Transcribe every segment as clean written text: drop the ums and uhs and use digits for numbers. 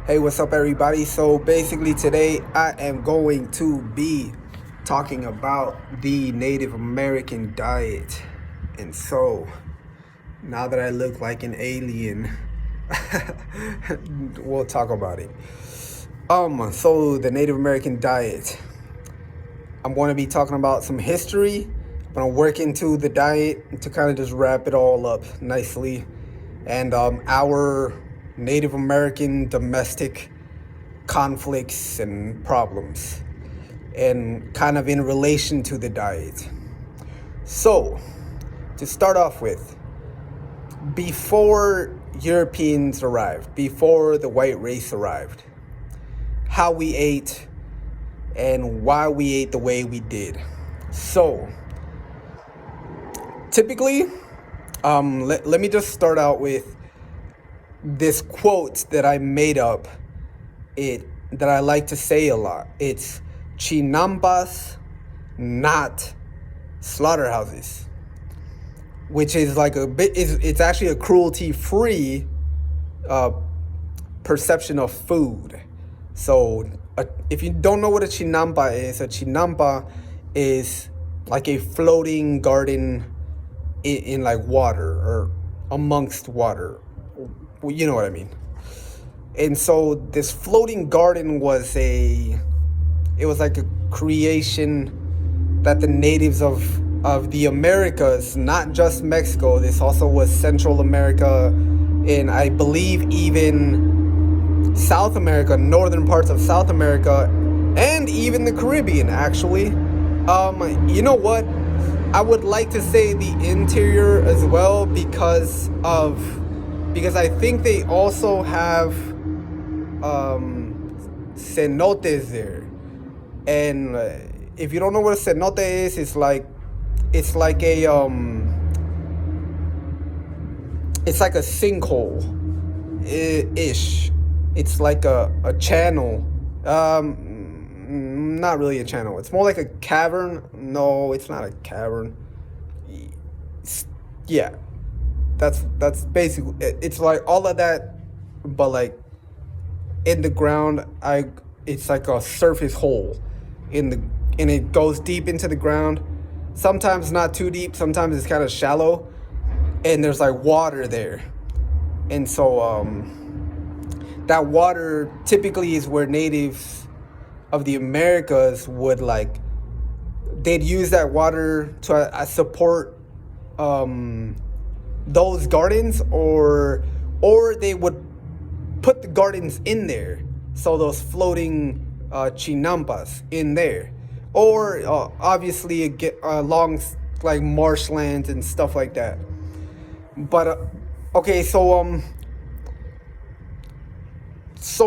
Hey, what's up, everybody? So basically today I am going to be talking about the Native American diet. And so now that I look like an alien, we'll talk about it. So the Native American diet. I'm going to be talking about some history. I'm going to work into the diet to kind of just wrap it all up nicely. And our Native American domestic conflicts and problems, and kind of in relation to the diet. So, to start off with, before Europeans arrived, before the white race arrived, how we ate and why we ate the way we did. So, typically, let me just start out with this quote that I made up, that I like to say a lot. It's chinampas, not slaughterhouses, which is like it's actually a cruelty-free perception of food. So if you don't know what a chinampa is like a floating garden in like water or amongst water. Well, you know what I mean. And so this floating garden was like a creation that the natives of the Americas, not just Mexico, this also was Central America, and I believe even South America, northern parts of South America, and even the Caribbean, actually. You know what? I would like to say the interior as well, because I think they also have cenotes there. And if you don't know what a cenote is, it's like a sinkhole ish. It's like a channel. Not really a channel. It's more like a cavern. No, it's not a cavern. Yeah, that's basically it's like all of that, but like in the ground. It's like a surface hole and it goes deep into the ground. Sometimes not too deep, sometimes it's kind of shallow, and there's like water there. And so that water typically is where natives of the Americas they'd use that water to support those gardens, or they would put the gardens in there, so those floating chinampas in there, or obviously along like marshlands and stuff like that. But okay, so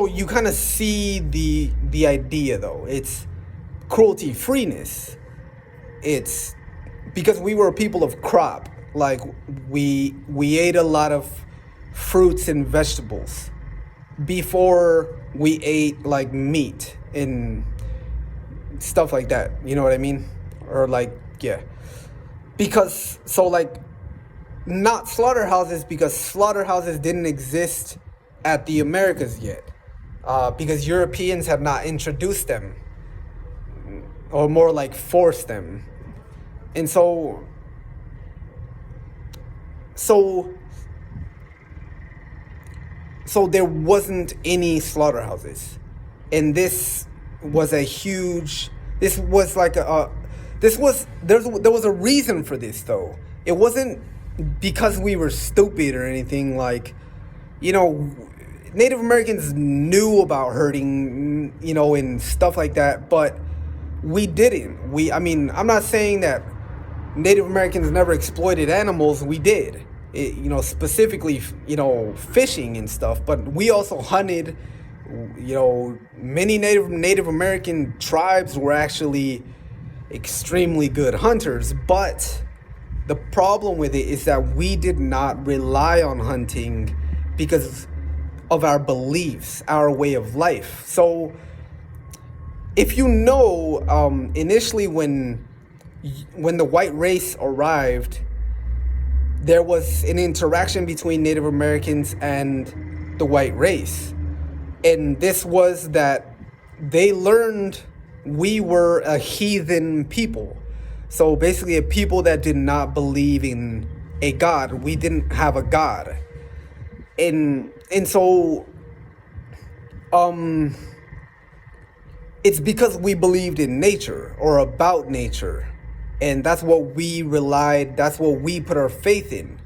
you kind of see the idea, though. It's cruelty freeness. It's because we were people of crop. Like we ate a lot of fruits and vegetables before we ate like meat and stuff like that. You know what I mean? Or like, yeah. Because not slaughterhouses, because slaughterhouses didn't exist at the Americas yet, because Europeans have not introduced them, or more like forced them. And so there wasn't any slaughterhouses, and there was a reason for this, though. It wasn't because we were stupid or anything. Like, Native Americans knew about herding, and stuff like that, but we didn't. I'm not saying that Native Americans never exploited animals. We did. Specifically, fishing and stuff. But we also hunted. Many Native American tribes were actually extremely good hunters. But the problem with it is that we did not rely on hunting because of our beliefs, our way of life. So, if initially when the white race arrived, there was an interaction between Native Americans and the white race. And this was that they learned we were a heathen people. So basically, a people that did not believe in a God. We didn't have a God. And so it's because we believed in nature or about nature. And that's what we relied, that's what we put our faith in.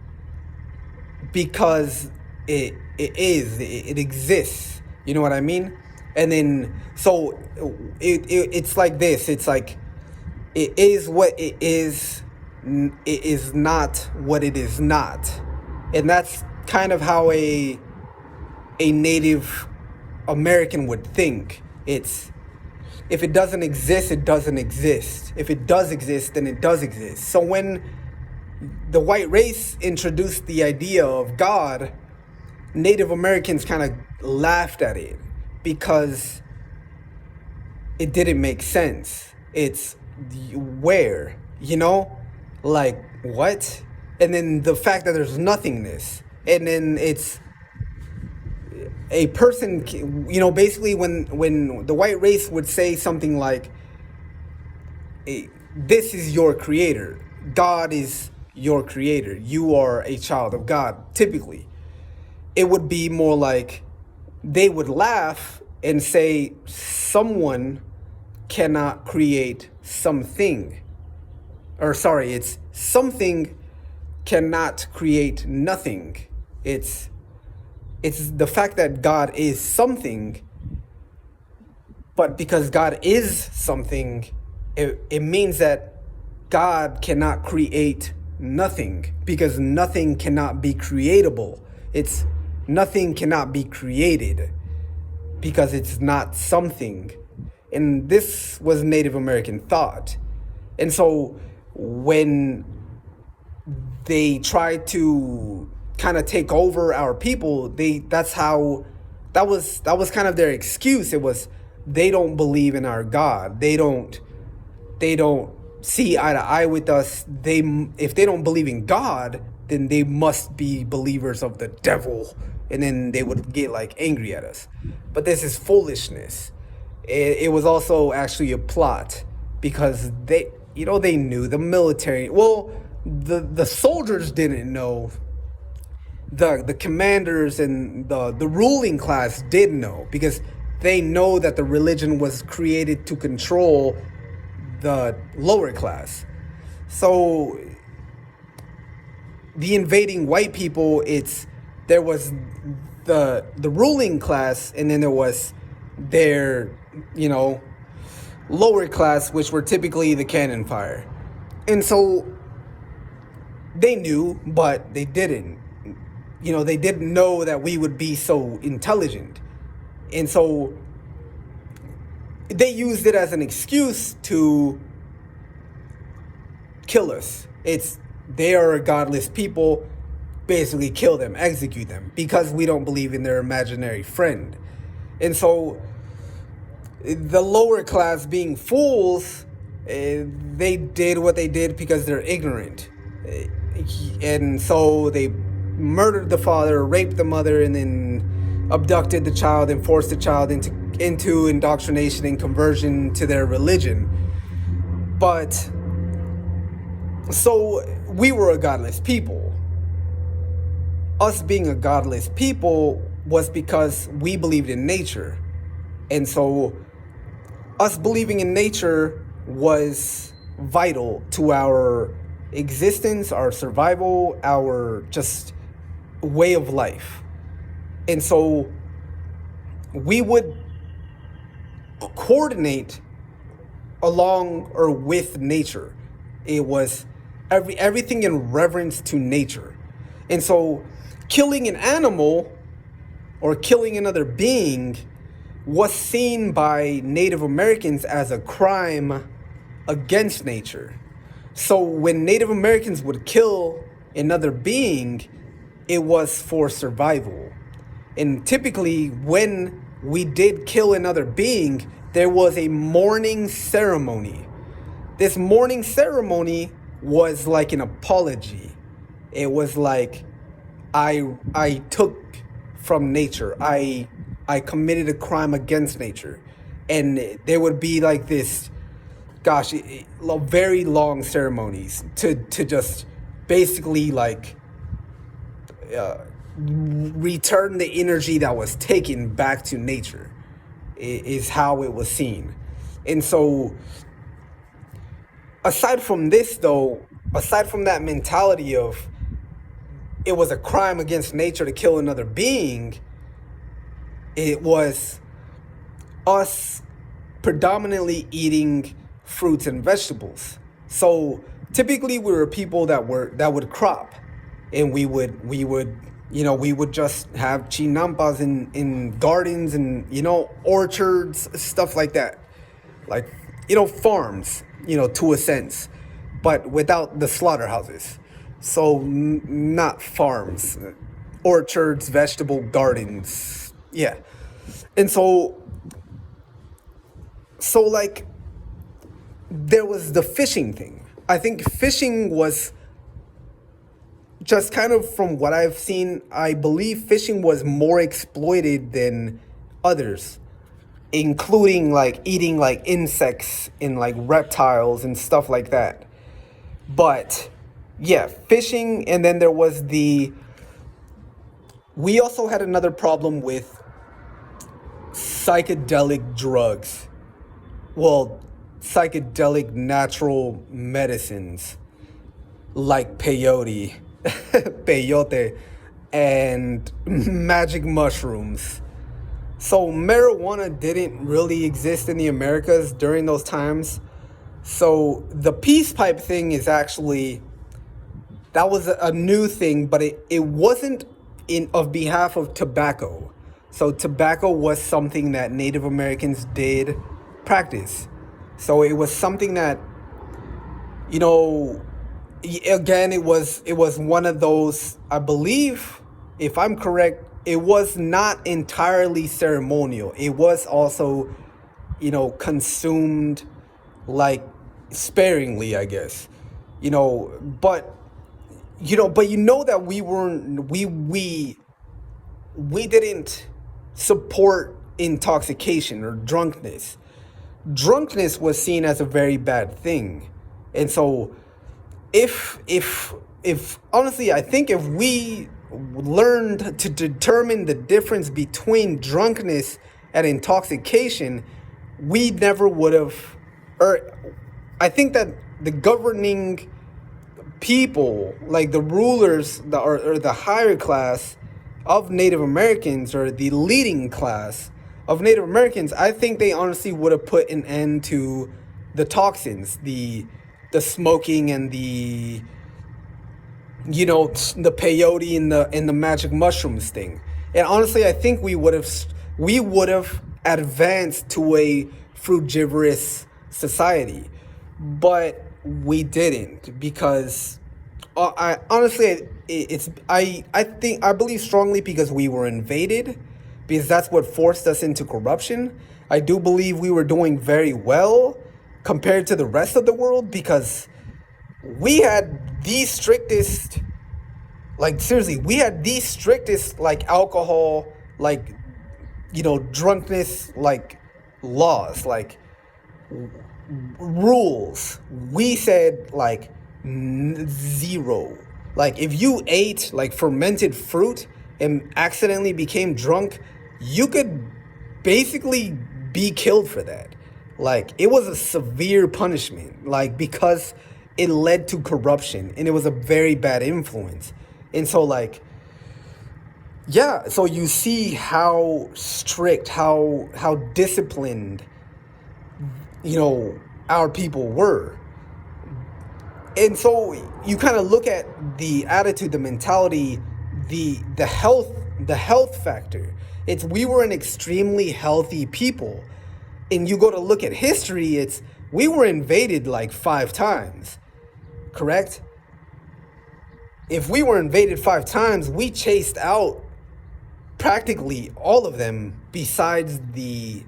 Because it exists. You know what I mean? And then, so it's like this. It's like, it is what it is. It is not what it is not. And that's kind of how a Native American would think. It's, if it doesn't exist, it doesn't exist. If it does exist, then it does exist. So when the white race introduced the idea of God, Native Americans kind of laughed at it because it didn't make sense. It's where, like what? And then the fact that there's nothingness. And then it's a person, basically when the white race would say something like, this is your creator. God is your creator. You are a child of God, typically. It would be more like they would laugh and say someone cannot create something. Or sorry, it's something cannot create nothing. It's the fact that God is something, but because God is something, it means that God cannot create nothing, because nothing cannot be creatable. It's nothing cannot be created because it's not something. And this was Native American thought. And so when they tried to kind of take over our people, that was kind of their excuse. It was, they don't believe in our God. They don't see eye to eye with us. If they don't believe in God, then they must be believers of the devil. And then they would get like angry at us. But this is foolishness. It was also actually a plot, because they knew, the military, well, the soldiers didn't know. The commanders and the ruling class did know, because they know that the religion was created to control the lower class. So the invading white people, there was the ruling class, and then there was their lower class, which were typically the cannon fire. And so they knew, but they didn't. They didn't know that we would be so intelligent. And so they used it as an excuse to kill us. They are a godless people, basically kill them, execute them, because we don't believe in their imaginary friend. And so the lower class, being fools, they did what they did because they're ignorant. And so they murdered the father, raped the mother, and then abducted the child and forced the child into indoctrination and conversion to their religion. But so we were a godless people. Us being a godless people was because we believed in nature. And so us believing in nature was vital to our existence, our survival, our just way of life. And so we would coordinate along or with nature. It was everything in reverence to nature. And so killing an animal or killing another being was seen by Native Americans as a crime against nature. So when Native Americans would kill another being, it was for survival. And typically when we did kill another being, there was a mourning ceremony. This mourning ceremony was like an apology. It was like, I took from nature. I I committed a crime against nature. And there would be like this, gosh, very long ceremonies to just basically like return the energy that was taken back to nature, is how it was seen. And so aside from this though, aside from that mentality of it was a crime against nature to kill another being, it was us predominantly eating fruits and vegetables. So typically we were people that would crop, and we would we would just have chinampas in gardens and orchards, stuff like that, like farms, to a sense, but without the slaughterhouses. So not farms, orchards, vegetable gardens, yeah. And so like there was the fishing thing. I think fishing was just kind of, from what I've seen, I believe fishing was more exploited than others, including like eating like insects and like reptiles and stuff like that. But yeah, fishing. And then there was we also had another problem with psychedelic drugs. Well, psychedelic natural medicines like peyote, peyote, and magic mushrooms. So marijuana didn't really exist in the Americas during those times. So the peace pipe thing is actually, that was a new thing, but it wasn't of behalf of tobacco. So tobacco was something that Native Americans did practice. So it was something that, again, it was one of those, I believe, if I'm correct, it was not entirely ceremonial. It was also, consumed like sparingly, I guess, but that we didn't support intoxication or drunkenness. Drunkenness was seen as a very bad thing. And so if honestly, I think if we learned to determine the difference between drunkenness and intoxication, we never would have, or I think that the governing people, like the rulers, or the higher class of Native Americans, or the leading class of Native Americans, I think they honestly would have put an end to the toxins, the smoking, and the peyote and the magic mushrooms thing. And honestly, I think we would have advanced to a frugivorous society, but we didn't, because I believe strongly because we were invaded, because that's what forced us into corruption. I do believe we were doing very well compared to the rest of the world, because we had the strictest, like seriously, we had the strictest like alcohol, like drunkenness, like laws, like rules. We said like zero. Like if you ate like fermented fruit and accidentally became drunk, you could basically be killed for that. Like it was a severe punishment, like because it led to corruption and it was a very bad influence. And so like, yeah, so you see how strict, how disciplined, our people were. And so you kind of look at the attitude, the mentality, the health factor. We were an extremely healthy people. And you go to look at history, we were invaded like 5 times, correct? If we were invaded 5 times, we chased out practically all of them besides the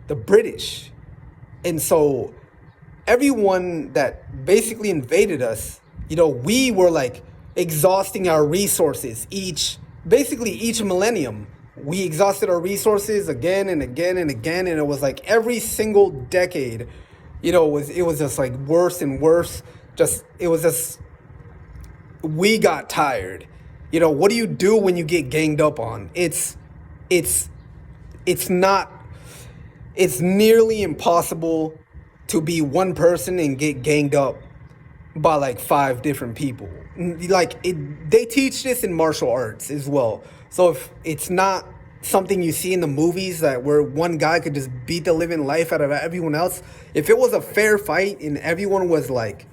British. And so everyone that basically invaded us, we were like exhausting our resources each millennium. we exhausted our resources again and again and again, and it was like every single decade, it was just like worse and worse. Just it was just we got tired. What do you do when you get ganged up on? It's not it's nearly impossible to be one person and get ganged up by like five different people. They teach this in martial arts as well. So if it's not something you see in the movies that where one guy could just beat the living life out of everyone else, if it was a fair fight and everyone was like,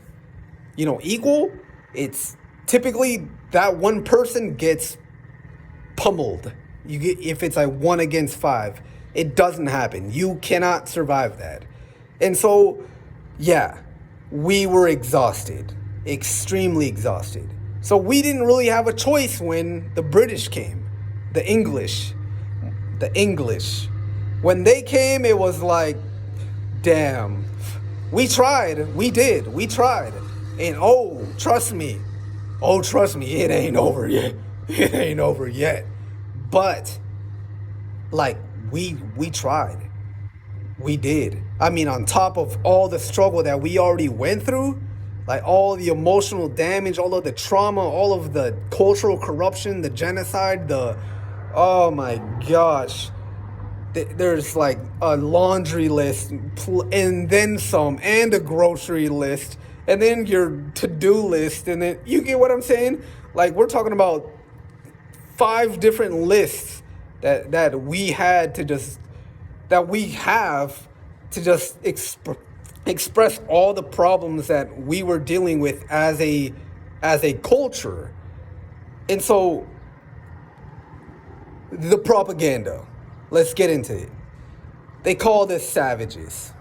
equal, it's typically that one person gets pummeled. If it's like 1 against 5, it doesn't happen. You cannot survive that. And so, yeah, we were exhausted, extremely exhausted. So we didn't really have a choice when the British came, the English. When they came, it was like, damn, we tried, we tried. And trust me, it ain't over yet. It ain't over yet. But, like, we tried. We did. I mean, on top of all the struggle that we already went through, like all the emotional damage, all of the trauma, all of the cultural corruption, the genocide, oh my gosh. There's like a laundry list and then some, and a grocery list, and then your to-do list, and then you get what I'm saying? Like, we're talking about 5 different lists that we have to just express all the problems that we were dealing with as a culture. And so the propaganda, let's get into it. They call us savages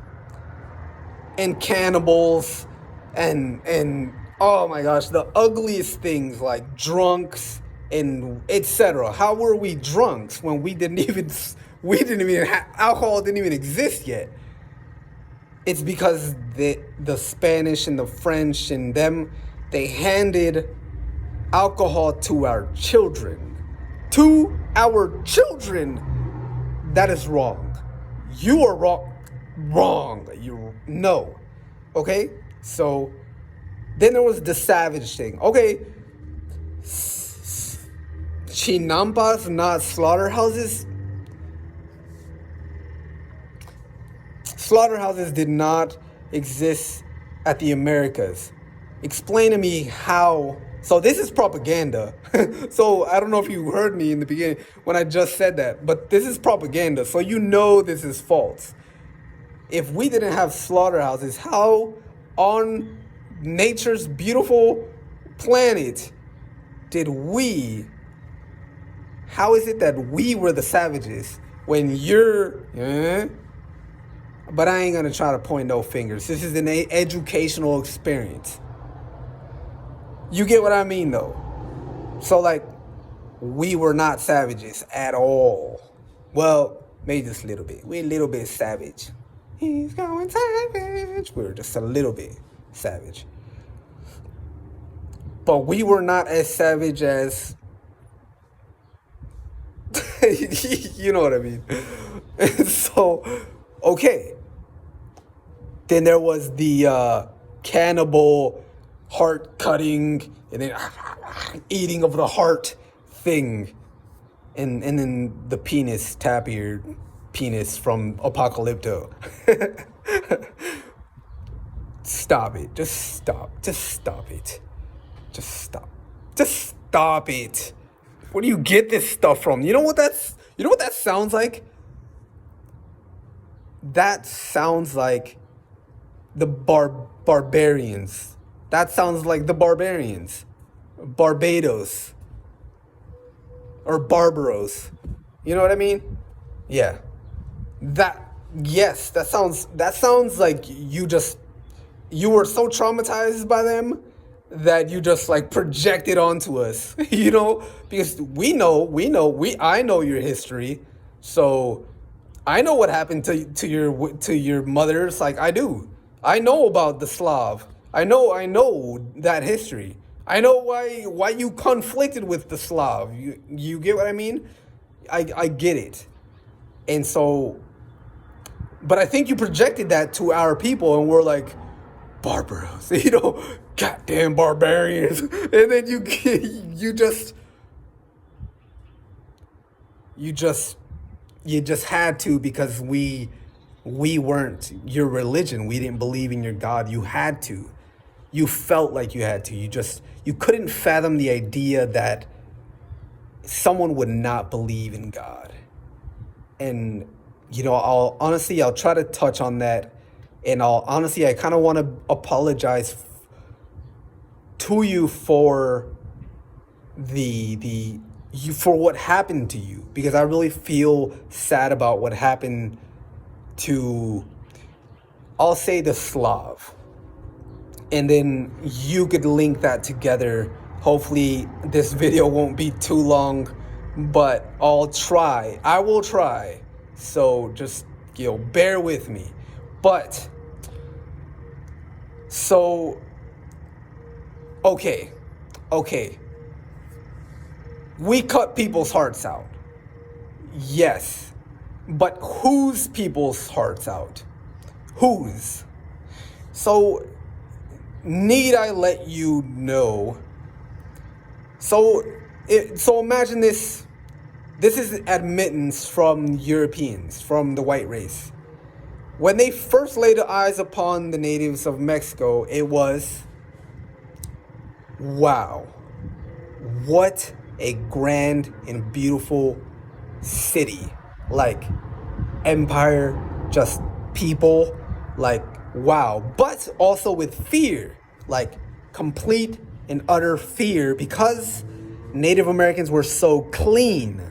and cannibals and oh my gosh, the ugliest things like drunks and etc. How were we drunks when alcohol didn't even exist yet? It's because the Spanish and the French and them, they handed alcohol to our children. That is wrong. You are wrong. No. Okay? So then there was the savage thing. Okay. Chinampas, not slaughterhouses. Slaughterhouses did not exist at the Americas. Explain to me how. So this is propaganda. So I don't know if you heard me in the beginning when I just said that, but this is propaganda. So this is false. If we didn't have slaughterhouses, how on nature's beautiful planet how is it that we were the savages when but I ain't gonna try to point no fingers. This is an educational experience. You get what I mean, though? So, like, we were not savages at all. Well, maybe just a little bit. We're a little bit savage. He's going savage. We're just a little bit savage. But we were not as savage as... you know what I mean? So, okay. Then there was the cannibal heart cutting and then eating of the heart thing. And then the penis, tapir penis from Apocalypto. Stop it. Just stop. Just stop it. Just stop. Just stop it. Where do you get this stuff from? You know what that sounds like? That sounds like the barbarians. That sounds like the barbarians. Barbados. Or Barbaros. You know what I mean? Yeah. That sounds like you were so traumatized by them that you just like projected onto us, because I know your history, so I know what happened to your mothers. Like I do. I know about the Slav. I know that history. I know why you conflicted with the Slav. You get what I mean? I get it. And so, but I think you projected that to our people, and we're like, barbaros, goddamn barbarians. And then you just had to, because we weren't your religion. We didn't believe in your God. You had to. You felt like you had to. You couldn't fathom the idea that someone would not believe in God. And I'll try to touch on that. And I kind of want to apologize to you for for what happened to you, because I really feel sad about what happened to, I'll say, the Slav. And then you could link that together. Hopefully this video won't be too long, but I will try. So just, bear with me. But, so, okay. We cut people's hearts out. Yes. But whose people's hearts out? Whose? So, need I let you know? So imagine this. This is admittance from Europeans, from the white race. When they first laid eyes upon the natives of Mexico, it was, wow, what a grand and beautiful city. Like, empire, just people, like, wow. But also with fear, like complete and utter fear, because Native Americans were so clean.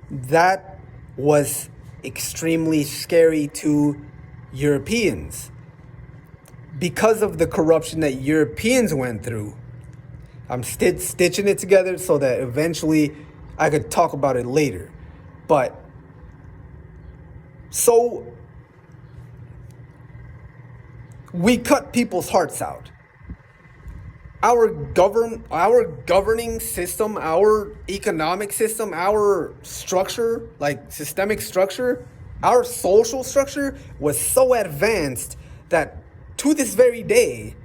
That was extremely scary to Europeans, because of the corruption that Europeans went through. I'm stitching it together so that eventually I could talk about it later. But so we cut people's hearts out. Our governing system, our economic system, our structure, like systemic structure, our social structure was so advanced that to this very day,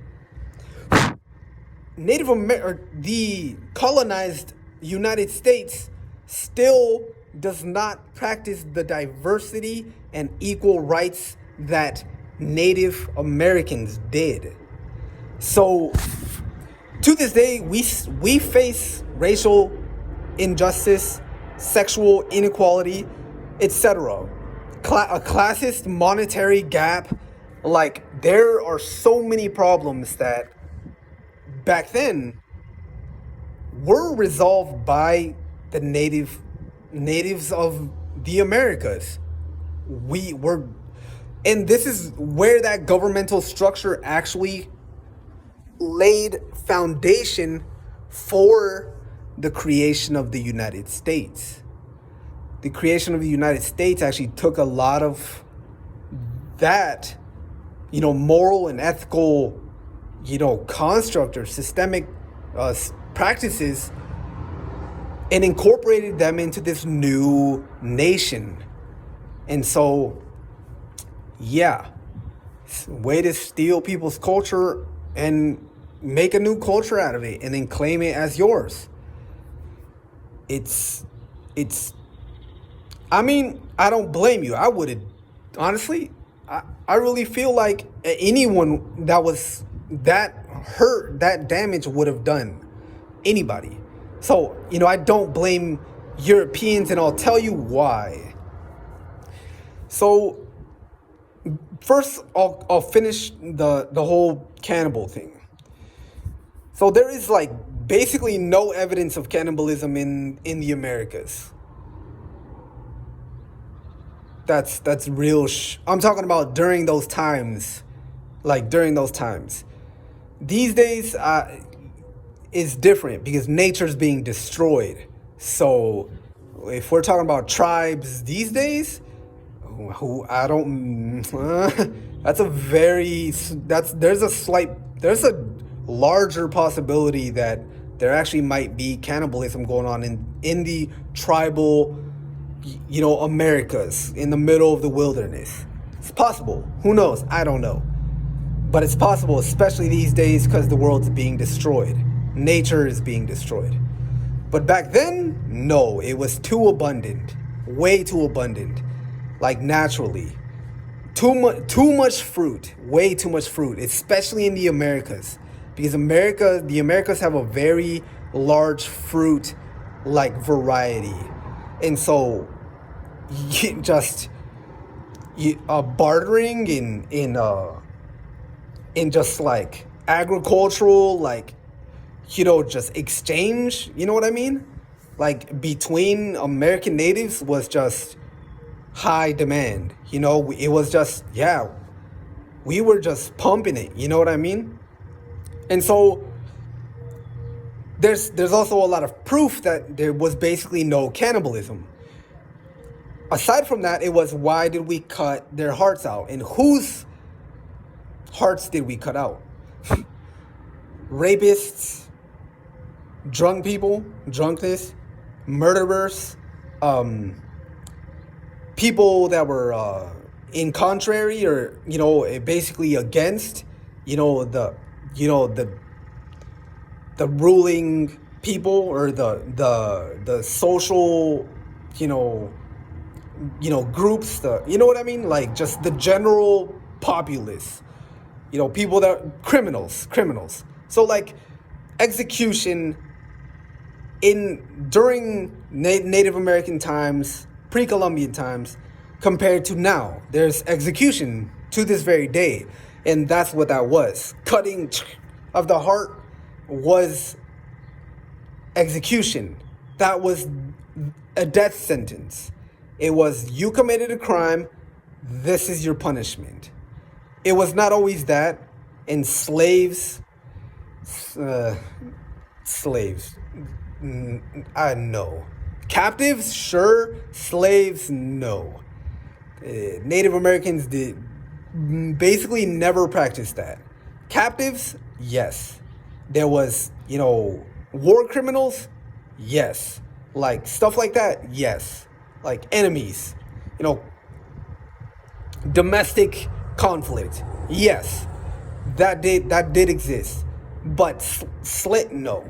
the colonized United States still does not practice the diversity and equal rights that Native Americans did. So to this day, we face racial injustice, sexual inequality, etc. A classist monetary gap. Like, there are so many problems that back then were resolved by the natives of the Americas. And this is where that governmental structure actually laid foundation for the creation of the United States. The creation of the United States actually took a lot of that, moral and ethical, construct or systemic practices, and incorporated them into this new nation. And so, yeah, way to steal people's culture and make a new culture out of it and then claim it as yours. I don't blame you. I would, honestly, I really feel like anyone that was that hurt, that damage would have done anybody. So, I don't blame Europeans, and I'll tell you why. So, first, I'll finish the whole cannibal thing. So there is basically no evidence of cannibalism in the Americas. That's real. I'm talking about during those times, These days, is different because nature's being destroyed. So if we're talking about tribes these days, there's a larger possibility that there actually might be cannibalism going on in the tribal, Americas in the middle of the wilderness. It's possible. Who knows? I don't know. But it's possible, especially these days, because the world's being destroyed. Nature is being destroyed. But back then, no, it was too abundant. Way too abundant. Like naturally. Too much fruit. Way too much fruit. Especially in the Americas. Because the Americas have a very large fruit like variety. And so bartering in just like agricultural, like, just exchange, you know what I mean? Like between American natives was just high demand. It was just, we were just pumping it, you know what I mean? And so there's also a lot of proof that there was basically no cannibalism. Aside from that, it was, why did we cut their hearts out? And whose hearts did we cut out? Rapists, drunk people, drunkenness, murderers, people that were in contrary, or basically against the ruling people, or the social groups, what I mean, like just the general populace, people that criminals. So like execution during Native American times, pre-Columbian times, compared to now, there's execution to this very day. And that's what that was. Cutting of the heart was execution. That was a death sentence. It was, you committed a crime, this is your punishment. It was not always that. And slaves, I know. Captives, sure. Slaves, no. Native Americans basically never practiced that. Captives, yes. There was, war criminals, yes. Like stuff like that, yes. Like enemies, domestic conflict, yes. That did exist. But no.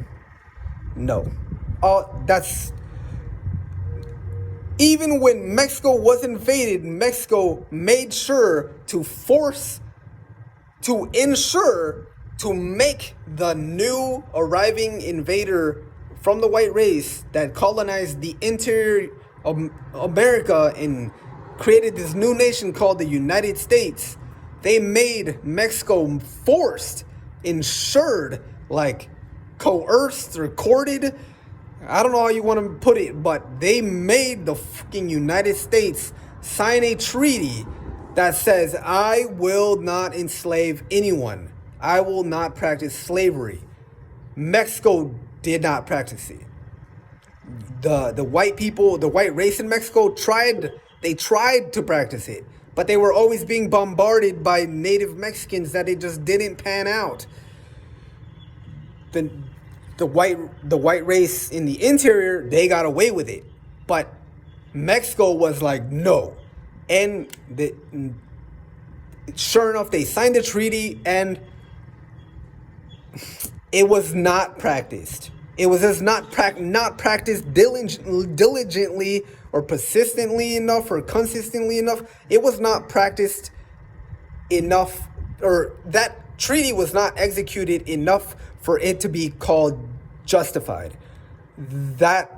That's, even when Mexico was invaded, Mexico made sure to ensure to make the new arriving invader from the white race that colonized the interior of America and created this new nation called the United States. They made Mexico ensured, like coerced, recorded, I don't know how you want to put it, but they made the fucking United States sign a treaty that says, I will not enslave anyone. I will not practice slavery. Mexico did not practice it. The white people, the white race in Mexico tried to practice it, but they were always being bombarded by native Mexicans that it just didn't pan out. The white race in the interior, they got away with it, but Mexico was like, no. And sure enough, they signed the treaty, and it was not practiced. It was just not practiced diligently or persistently enough or consistently enough. It was not practiced enough, or that treaty was not executed enough for it to be called justified. That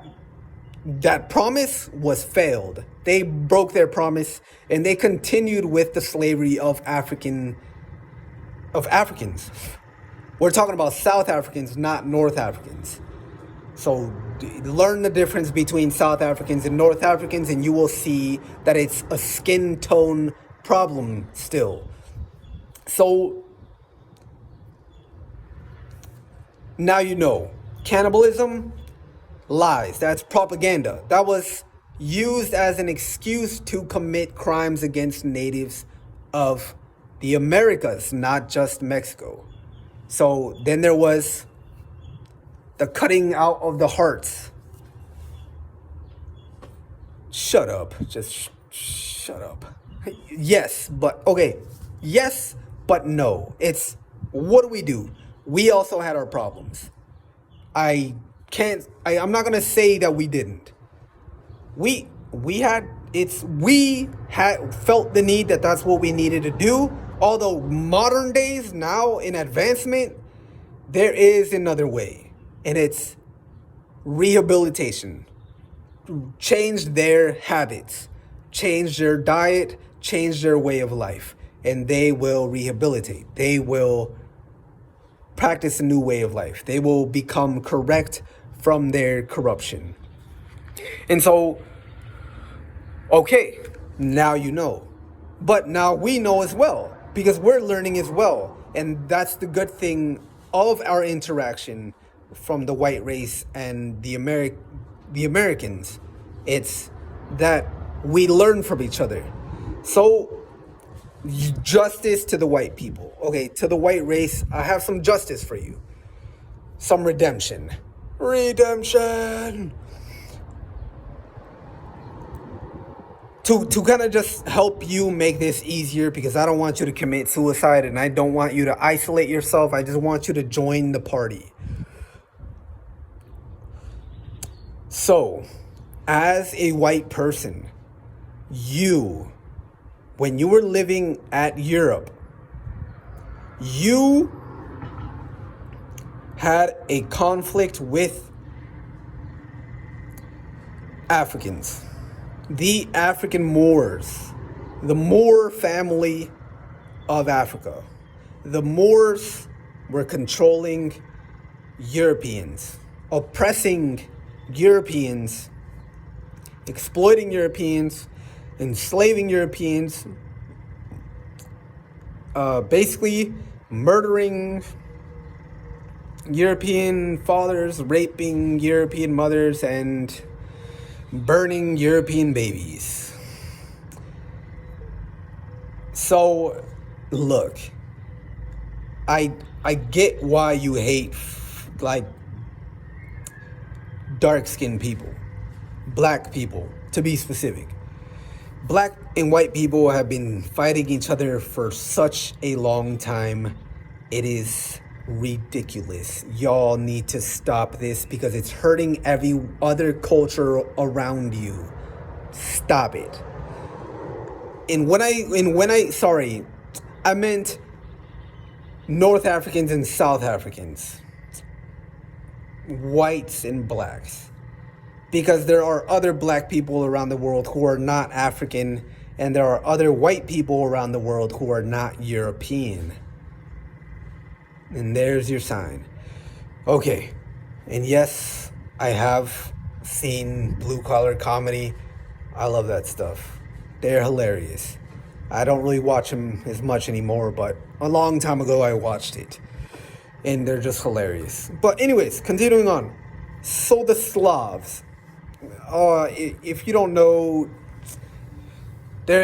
promise was failed. They broke their promise, and they continued with the slavery of Africans. We're talking about South Africans, not North Africans. So learn the difference between South Africans and North Africans, and you will see that it's a skin tone problem still. So now you know. Cannibalism, lies. That's propaganda. That was used as an excuse to commit crimes against natives of the Americas, not just Mexico. So then there was the cutting out of the hearts. Shut up. Just shut up. Yes, but okay. Yes, but no. It's what do we do? We also had our problems. I can't. I'm not gonna say that we didn't. We had we had felt the need that that's what we needed to do. Although modern days now in advancement, there is another way, and it's rehabilitation. Change their habits, change their diet, change their way of life, and they will rehabilitate. They will practice a new way of life. They will become correct from their corruption. And so, okay, now you know. But now we know as well because we're learning as well. And that's the good thing of our interaction from the white race and the Americans. It's that we learn from each other. So justice to the white people. Okay, to the white race, I have some justice for you. Some redemption. Redemption. To kind of just help you make this easier, because I don't want you to commit suicide and I don't want you to isolate yourself. I just want you to join the party. So, as a white person, when you were living at Europe, you had a conflict with Africans. The African Moors, the Moor family of Africa. The Moors were controlling Europeans, oppressing Europeans, exploiting Europeans, enslaving Europeans, basically murdering European fathers, raping European mothers, and burning European babies. So, look, I get why you hate like dark-skinned people, black people, to be specific. Black and white people have been fighting each other for such a long time. It is ridiculous. Y'all need to stop this because it's hurting every other culture around you. Stop it. And when I sorry, I meant North Africans and South Africans, whites and blacks, because there are other black people around the world who are not African, and there are other white people around the world who are not European. And there's your sign. Okay. And yes, I have seen blue collar comedy. I love that stuff. They're hilarious. I don't really watch them as much anymore, but a long time ago I watched it. And they're just hilarious. But anyways, continuing on. So the Slavs. If you don't know, they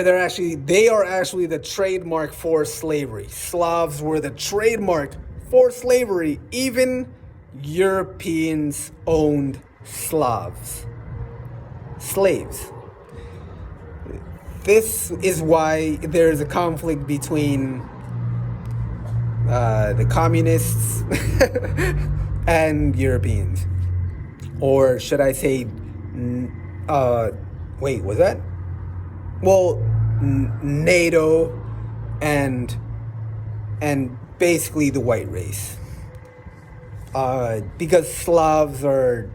are actually the trademark for slavery. Slavs were the trademark for slavery. Even Europeans owned slaves. This is why there's a conflict between the communists and Europeans. Or should I say, wait, was that? Well, NATO and basically the white race. Because Slavs they're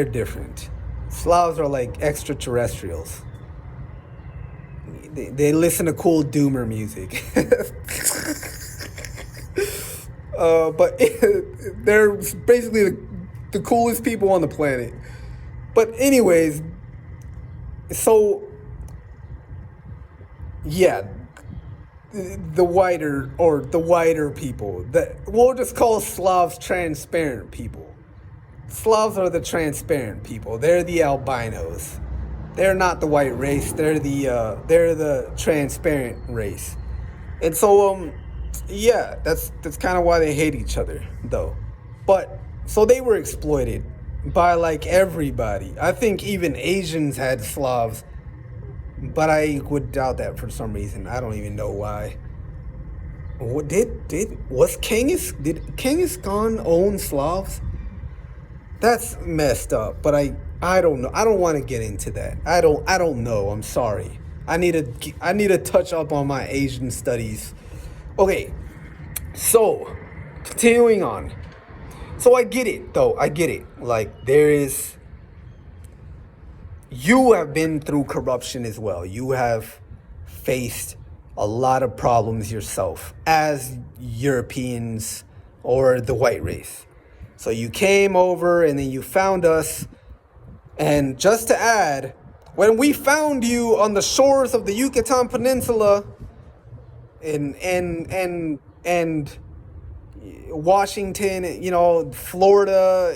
different. Slavs are like extraterrestrials. They listen to cool doomer music. But they're basically the coolest people on the planet. But anyways, so yeah, the whiter people, we'll just call Slavs transparent people. Slavs are the transparent people. They're the albinos. They're not the white race. They're the transparent race. And so yeah, that's kind of why they hate each other, though. But so they were exploited by like everybody. I think even Asians had Slavs, but I would doubt that for some reason. I don't even know why. What did Genghis Khan own Slavs? That's messed up. But I don't know. I don't want to get into that. I don't know. I'm sorry. I need to touch up on my Asian studies. Okay, so continuing on. So I get it though. I get it. Like you have been through corruption as well. You have faced a lot of problems yourself as Europeans or the white race. So you came over and then you found us. And just to add, when we found you on the shores of the Yucatan Peninsula and Washington, Florida,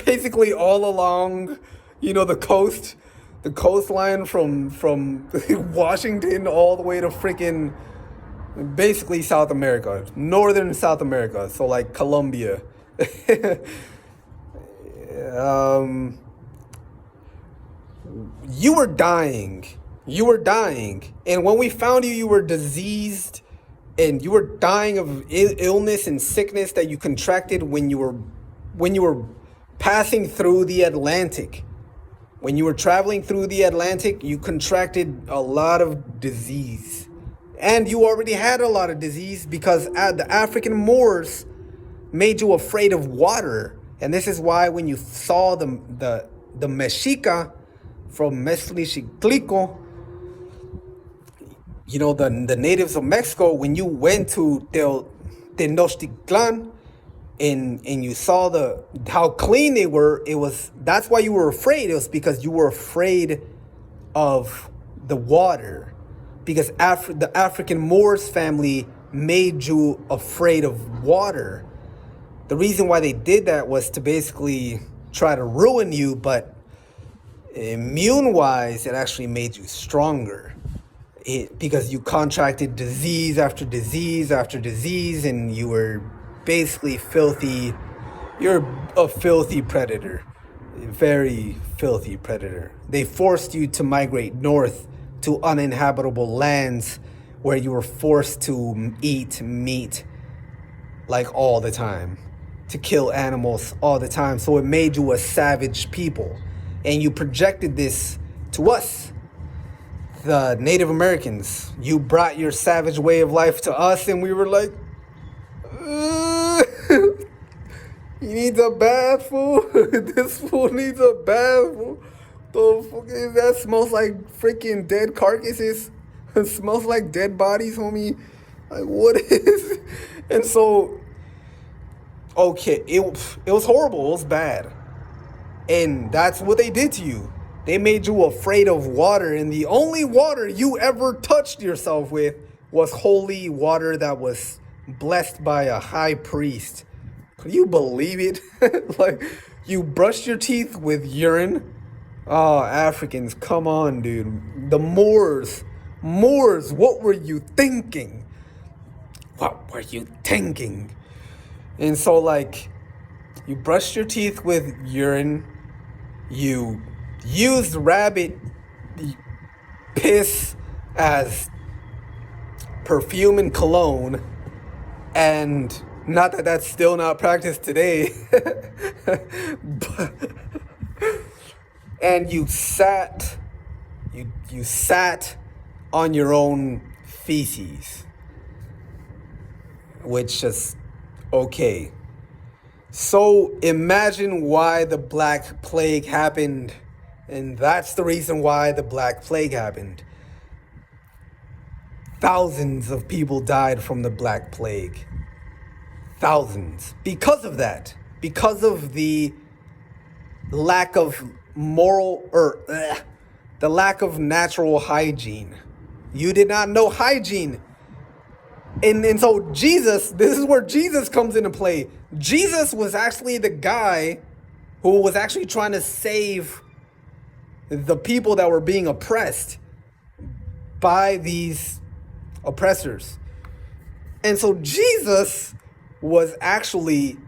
basically all along, the coastline from Washington all the way to freaking basically South America, northern South America, so like Colombia. um, you were dying. You were dying. And when we found you, you were diseased and you were dying of illness and sickness that you contracted when you were passing through the Atlantic. When you were traveling through the Atlantic, you contracted a lot of disease. And you already had a lot of disease because the African Moors made you afraid of water. And this is why when you saw the Mexica from Mexiclico, the natives of Mexico, when you went to Tenochtitlan and you saw how clean they were, that's why you were afraid. It was because you were afraid of the water. Because the African Moors family made you afraid of water. The reason why they did that was to basically try to ruin you, but immune-wise, it actually made you stronger. Because you contracted disease after disease after disease, and you were basically filthy. You're a filthy predator. A very filthy predator. They forced you to migrate north to uninhabitable lands where you were forced to eat meat like all the time, to kill animals all the time. So it made you a savage people. And you projected this to us, the Native Americans. You brought your savage way of life to us, and we were like, he needs a bath, fool. This fool needs a bath, fool. The fuck is that? Smells like freaking dead carcasses. It smells like dead bodies, homie. Like, what is? And so, okay, it was horrible. It was bad. And that's what they did to you. They made you afraid of water, and the only water you ever touched yourself with was holy water that was blessed by a high priest. Could you believe it? Like, you brushed your teeth with urine. Oh, Africans, come on, dude. The Moors, what were you thinking? What were you thinking? And so, like, you brushed your teeth with urine. You used rabbit piss as perfume and cologne. And not that that's still not practiced today. And you sat on your own feces, which is okay. So imagine why the Black Plague happened, and that's the reason why the Black Plague happened. Thousands of people died from the Black Plague. Thousands. Because of that. Because of the lack of the lack of natural hygiene. You did not know hygiene. And so Jesus, this is where Jesus comes into play. Jesus was actually the guy who was actually trying to save the people that were being oppressed by these oppressors. And so Jesus was actually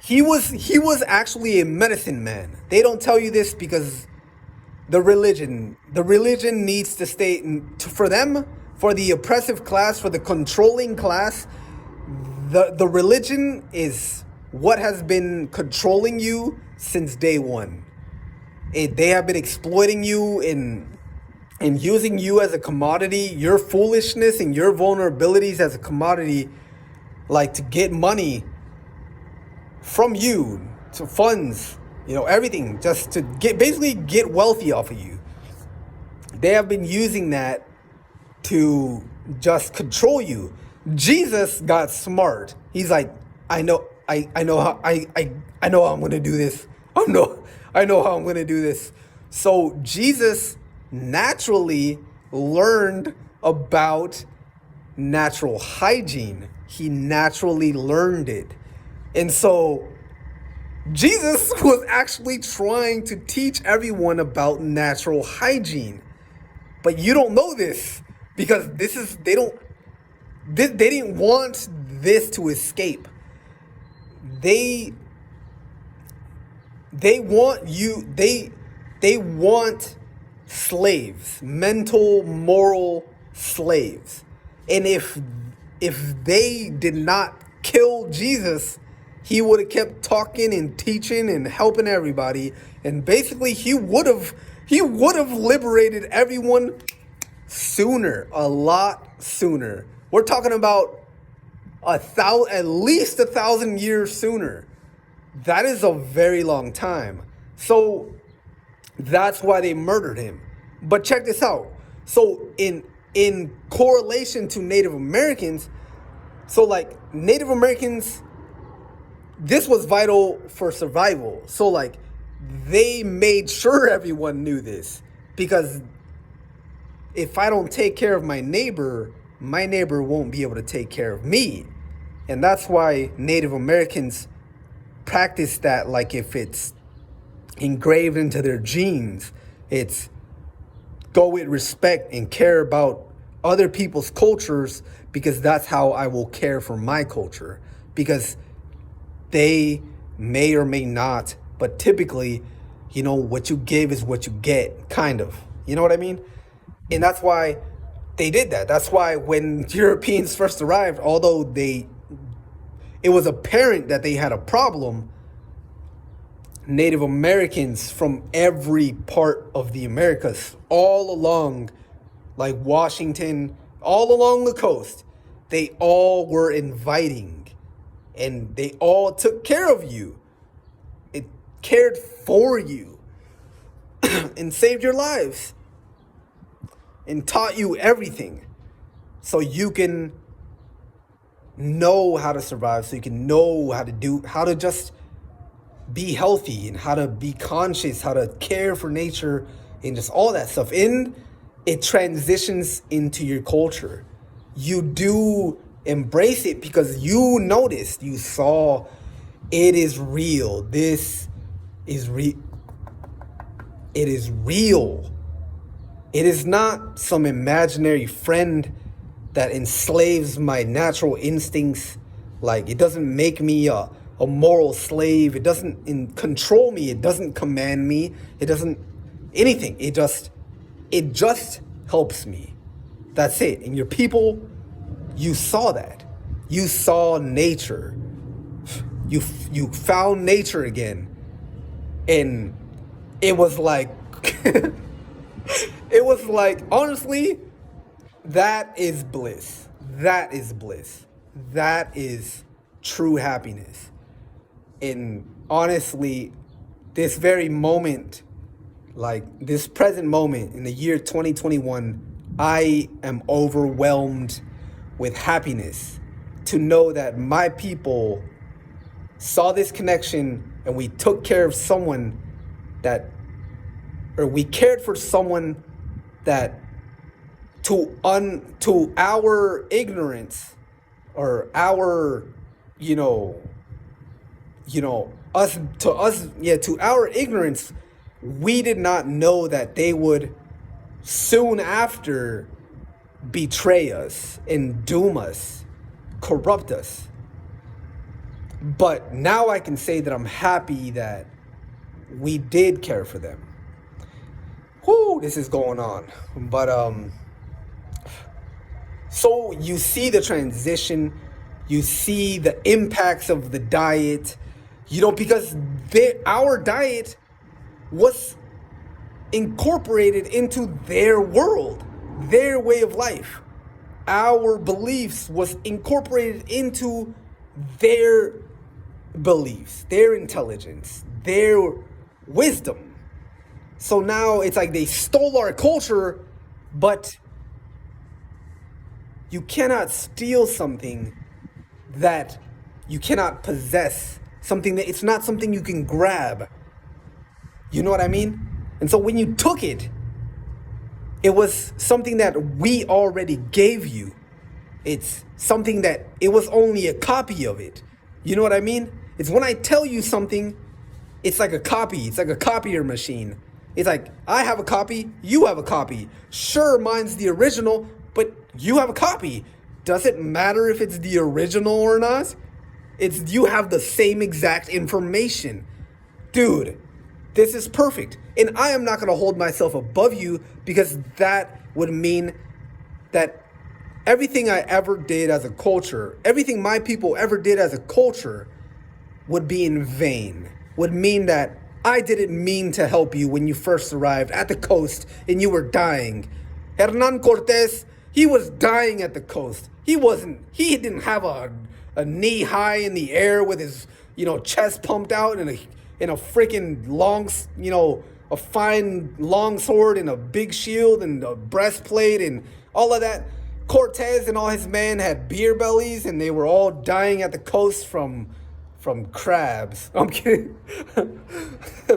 He was actually a medicine man. They don't tell you this because the religion needs to stay for them, for the oppressive class, for the controlling class. The religion is what has been controlling you since day one. They have been exploiting you and using you as a commodity, your foolishness and your vulnerabilities as a commodity, like to get money from you, to funds, everything, just to basically get wealthy off of you. They have been using that to just control you. Jesus got smart. He's like, I know how I know how I'm gonna do this. I know how I'm gonna do this. So Jesus naturally learned about natural hygiene. He naturally learned it. And so Jesus was actually trying to teach everyone about natural hygiene. But you don't know this because they didn't want this to escape. They want slaves, mental, moral slaves. And if they did not kill Jesus, he would have kept talking and teaching and helping everybody, and basically he would have liberated everyone sooner, a lot sooner. We're talking about at least 1,000 years sooner. That is a very long time. So that's why they murdered him. But check this out. So in correlation to Native Americans, so like Native Americans, this was vital for survival. So like they made sure everyone knew this, because if I don't take care of my neighbor won't be able to take care of me. And that's why Native Americans practice that. Like if it's engraved into their genes, it's go with respect and care about other people's cultures, because that's how I will care for my culture. Because they may or may not, but typically, what you give is what you get, kind of. You know what I mean? And that's why they did that. That's why when Europeans first arrived, although it was apparent that they had a problem, Native Americans from every part of the Americas, all along, like Washington, all along the coast, they all were inviting, and they all took care of you. It cared for you and saved your lives and taught you everything so you can know how to survive, so you can know how to just be healthy, and how to be conscious, how to care for nature, and just all that stuff. And it transitions into your culture. You do embrace it because you noticed, you saw it is real. This is real. It is real. It is not some imaginary friend that enslaves my natural instincts. Like, it doesn't make me a moral slave. It doesn't control me. It doesn't command me. It doesn't anything. It just helps me. That's it. And your people, you saw that. You saw nature. You found nature again. And it was like it was like, honestly, that is bliss. That is bliss. That is true happiness. And honestly, this very moment, like this present moment in the year 2021, I am overwhelmed with happiness to know that my people saw this connection, and we took care of someone we cared for someone that to our ignorance, or our, to our ignorance, we did not know that they would soon after betray us and doom us, corrupt us. But now I can say that I'm happy that we did care for them. Whoo, this is going on. But so you see the transition, you see the impacts of the diet, because our diet was incorporated into their world, their way of life. Our beliefs was incorporated into their beliefs, their intelligence, their wisdom. So now it's like they stole our culture, but you cannot steal something that you cannot possess, something that it's not something you can grab. You know what I mean? And so when you took it, it was something that we already gave you. It's something that it was only a copy of it. You know what I mean? It's when I tell you something, it's like a copy. It's like a copier machine. It's like, I have a copy, you have a copy. Sure, mine's the original, but you have a copy. Does it matter if it's the original or not? You have the same exact information. Dude, this is perfect. And I am not going to hold myself above you, because that would mean that everything I ever did as a culture, everything my people ever did as a culture would be in vain. Would mean that I didn't mean to help you when you first arrived at the coast and you were dying. Hernan Cortez, he was dying at the coast. He didn't have a knee high in the air with his, chest pumped out and a freaking long, a fine long sword and a big shield and a breastplate and all of that. Cortez and all his men had beer bellies, and they were all dying at the coast from crabs. I'm kidding.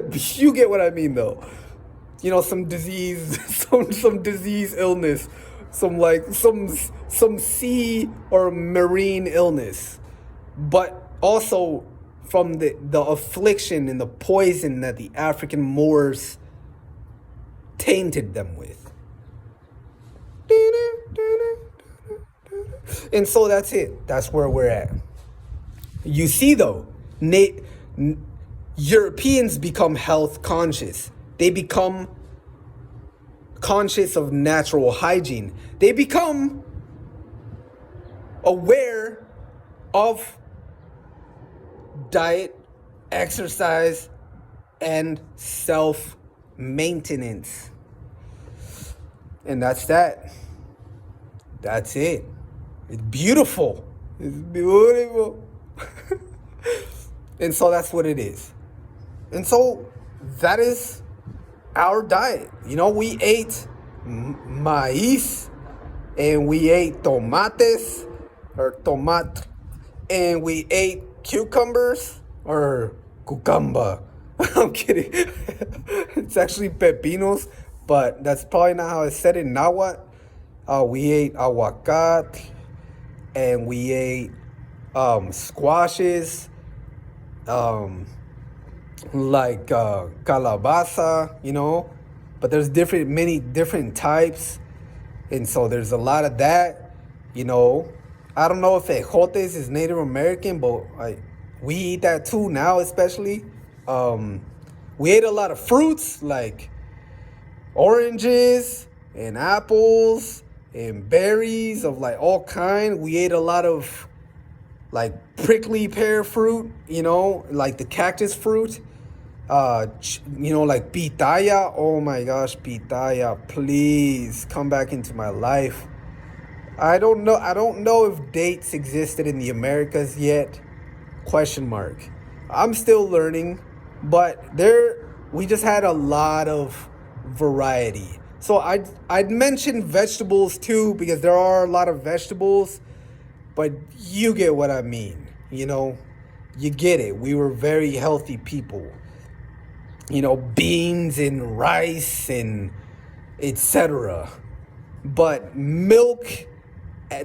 You get what I mean, though. Some disease, some disease illness, some sea or marine illness, but also from the affliction and the poison that the African Moors tainted them with. And so that's it. That's where we're at. You see, though, Europeans become health conscious. They become conscious of natural hygiene. They become aware of diet, exercise, and self-maintenance. And that's that. That's it. It's beautiful. It's beautiful. And so that's what it is. And so that is our diet. We ate maíz, and we ate tomates, and we ate cucumbers, or cucamba. I'm kidding. It's actually pepinos, but that's probably not how it's said in Nahuatl. We ate aguacate, and we ate squashes, like calabaza, but there's many different types, and so there's a lot of that. I don't know if ejotes is Native American, but we eat that too now, especially. We ate a lot of fruits like oranges and apples and berries of all kind. We ate a lot of prickly pear fruit, like the cactus fruit, like pitaya. Oh my gosh, pitaya, please come back into my life. I don't know if dates existed in the Americas yet. ? I'm still learning, but we just had a lot of variety. So I'd mention vegetables too, because there are a lot of vegetables, but you get what I mean. You get it. We were very healthy people. Beans and rice and etc. But milk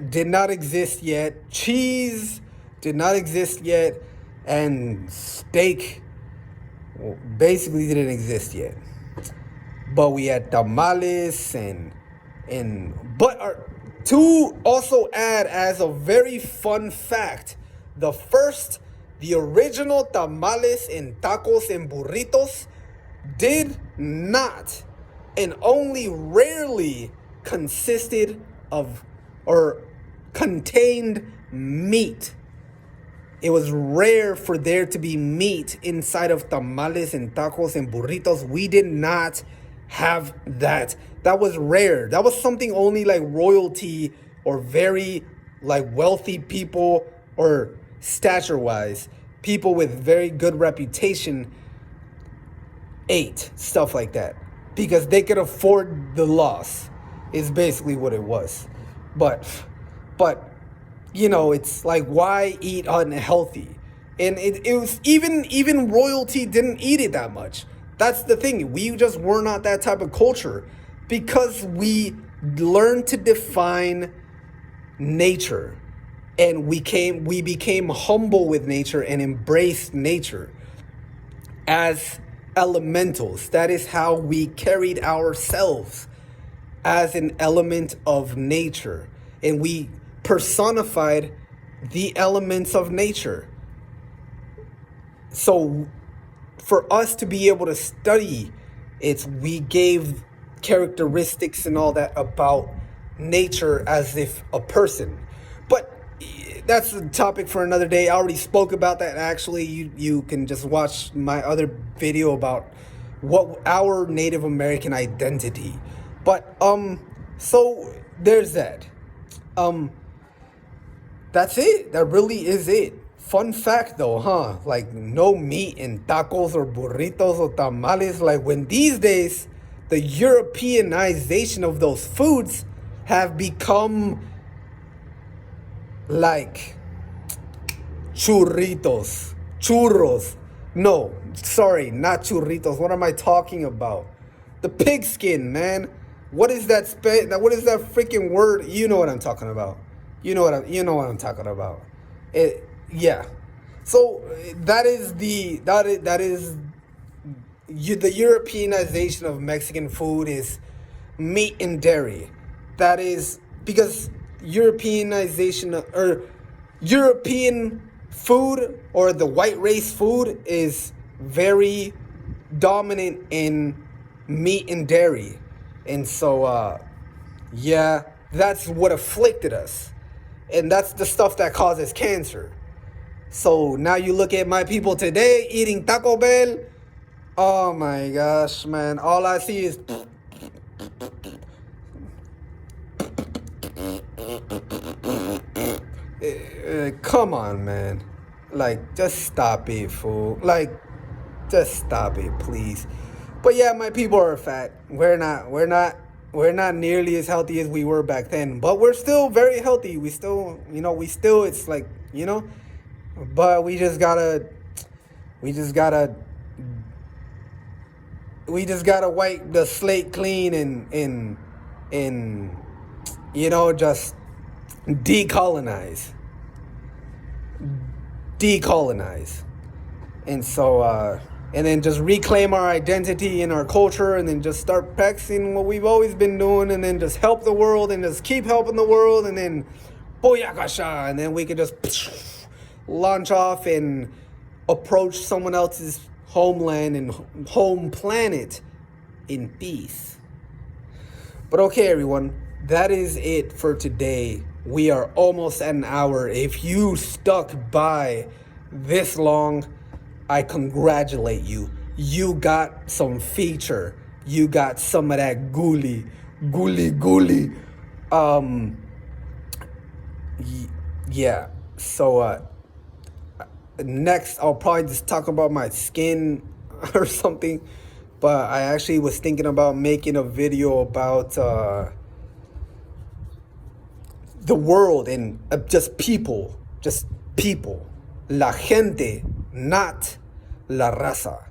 did not exist yet. Cheese did not exist yet. And steak basically didn't exist yet. But we had tamales to also add as a very fun fact, the first The original tamales and tacos and burritos did not and only rarely consisted of or contained meat. It was rare for there to be meat inside of tamales and tacos and burritos. We did not have that. That was rare. That was something only like royalty or very like wealthy people or stature wise, people with very good reputation ate stuff like that because they could afford the loss is basically what it was. But it's like, why eat unhealthy? And it was even royalty didn't eat it that much. That's the thing. We just were not that type of culture because we learned to define nature, and we became humble with nature and embraced nature as elementals. That is how we carried ourselves, as an element of nature, and we personified the elements of nature. So for us to be able to study it, we gave characteristics and all that about nature as if a person. But that's a topic for another day. I already spoke about that. Actually, you can just watch my other video about what our Native American identity. But so there's that. That's it. That really is it. Fun fact though, huh? Like, no meat in tacos or burritos or tamales. Like, when these days the Europeanization of those foods have become like churritos, churros. No, sorry, not churritos. What am I talking about? The pigskin, man. What is that? What is that freaking word? You know what I'm talking about. You know what I'm talking about. Yeah. So that is the Europeanization of Mexican food is meat and dairy. That is because Europeanization or European food or the white race food is very dominant in meat and dairy. And so, yeah, that's what afflicted us. And that's the stuff that causes cancer. So now you look at my people today eating Taco Bell. Oh my gosh, man. All I see is... come on, man. Like, just stop it, fool. Like, just stop it, please. But yeah, my people are fat. We're not nearly as healthy as we were back then. But we're still very healthy. We still, it's like, but we just gotta wipe the slate clean and just decolonize. And so, and then just reclaim our identity and our culture, and then just start practicing what we've always been doing, and then just help the world, and just keep helping the world, and then booyakasha, and then we could just launch off and approach someone else's homeland and home planet in peace. But okay, everyone, that is it for today. We are almost at an hour. If you stuck by this long, I congratulate you. You got some feature. You got some of that gooly. Yeah. So next I'll probably just talk about my skin or something. But I actually was thinking about making a video about the world and just people. La gente, not la raza.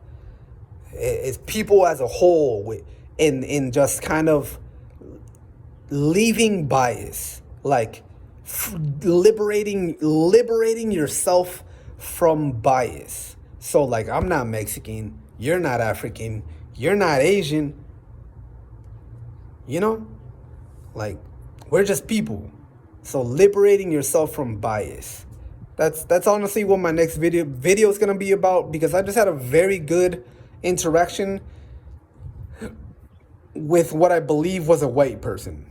It's people as a whole, and just kind of leaving bias, like liberating yourself from bias. So like, I'm not Mexican, you're not African, you're not Asian, like, we're just people. So liberating yourself from bias, That's honestly what my next video is gonna be about, because I just had a very good interaction with what I believe was a white person,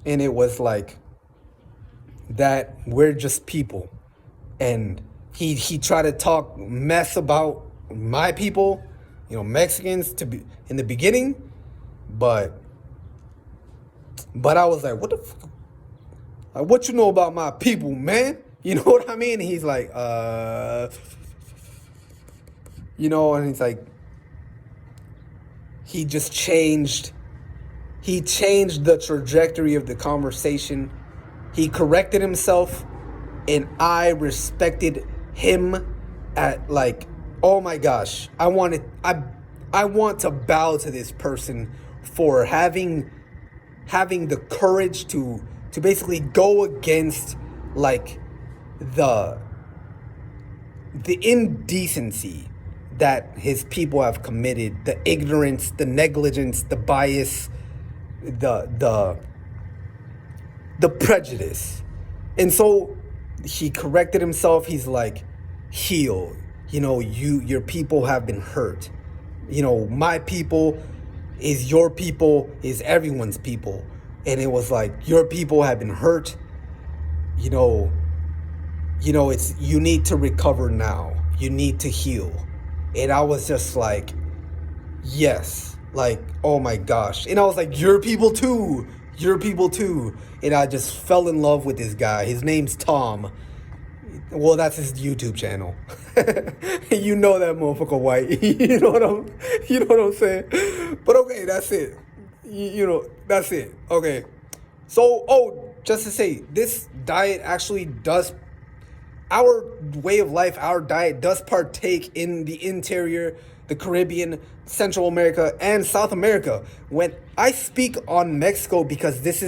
and it was like that we're just people, and he tried to talk mess about my people, Mexicans, to be in the beginning, but I was like, what you know about my people, man? You know what I mean? And he's like, and he's like, he just changed. He changed the trajectory of the conversation. He corrected himself, and I respected him at, like, oh my gosh, I want to bow to this person for having the courage to basically go against, like, the indecency that his people have committed, the ignorance, the negligence, the bias, the prejudice. And so he corrected himself. He's like, heal. Your people have been hurt. My people is your people, is everyone's people. And it was like, your people have been hurt. It's, you need to recover now. You need to heal. And I was just like, yes, like, oh my gosh. And I was like, your people too. And I just fell in love with this guy. His name's Tom. Well, that's his YouTube channel. You know that motherfucker white. You know what I'm saying? But okay, that's it. That's it. Okay. So, just to say, this diet actually does, our way of life, our diet does partake in the interior, the Caribbean, Central America, and South America. When I speak on Mexico, because this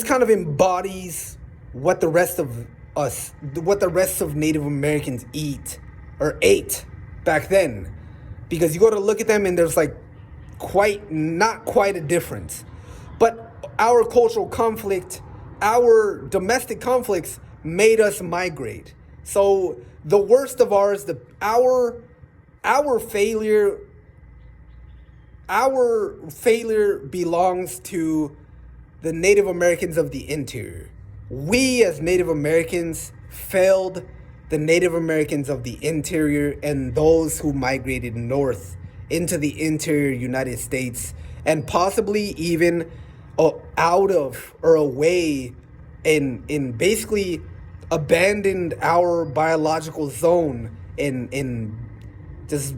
kind of embodies what the rest of Native Americans eat or ate back then. Because you go to look at them and there's like not quite a difference. But our cultural conflict, our domestic conflicts made us migrate. So the worst of ours, our failure belongs to the Native Americans of the interior. We as Native Americans failed the Native Americans of the interior and those who migrated north into the interior United States, and possibly even out of or away, and basically abandoned our biological zone and just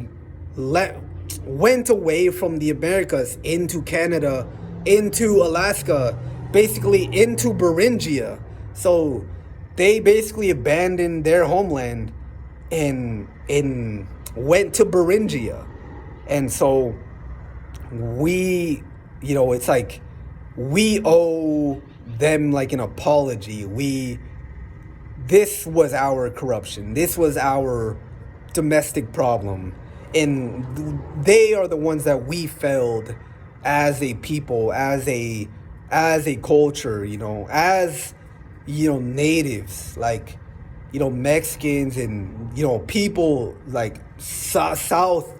went away from the Americas into Canada, into Alaska, basically into Beringia. So they basically abandoned their homeland and went to Beringia. And so we, it's like we owe them like an apology. This was our corruption. This was our domestic problem. And they are the ones that we failed as a people, as a culture, as, natives, like, Mexicans and, people like South,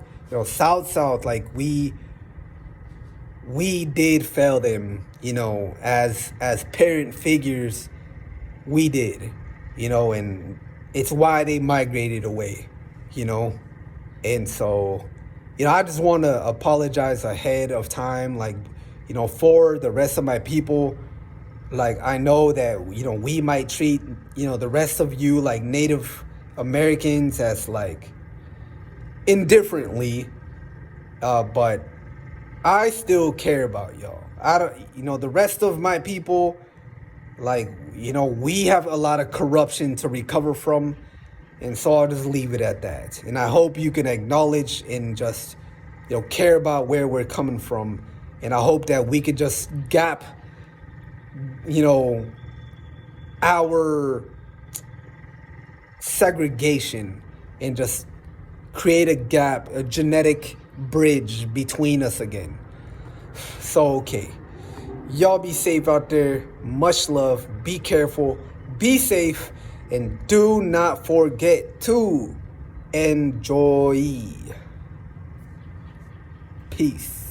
like we did fail them, as parent figures, we did, and it's why they migrated away, and so, I just want to apologize ahead of time, like, for the rest of my people. Like, I know that, we might treat, the rest of you, like Native Americans, as like indifferently, but I still care about y'all. I don't, the rest of my people, like, we have a lot of corruption to recover from, and so I'll just leave it at that. And I hope you can acknowledge and just, care about where we're coming from, and I hope that we could just gap, our segregation and just create a gap, a genetic bridge between us again. So, okay. Y'all be safe out there. Much love. Be careful. be safe, and do not forget to enjoy. Peace.